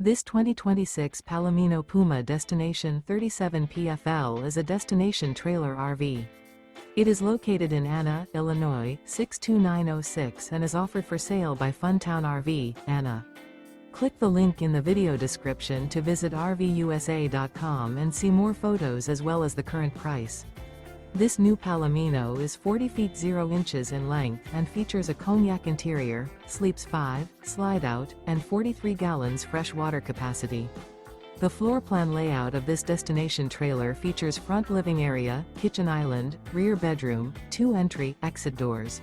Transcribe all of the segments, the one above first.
This 2026 Palomino Puma Destination 37 PFL is a destination trailer RV. It is located in Anna, Illinois, 62906 and is offered for sale by Funtown RV, Anna. Click the link in the video description to visit RVUSA.com and see more photos as well as the current price. This new Palomino is 40 feet 0 inches in length and features a cognac interior, sleeps 5, slide-out, and 43 gallons fresh water capacity. The floor plan layout of this destination trailer features front living area, kitchen island, rear bedroom, 2 entry/exit doors.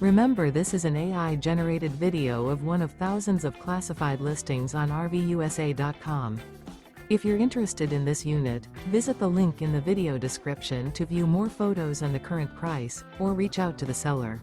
Remember, this is an AI-generated video of one of thousands of classified listings on RVUSA.com. If you're interested in this unit, visit the link in the video description to view more photos and the current price, or reach out to the seller.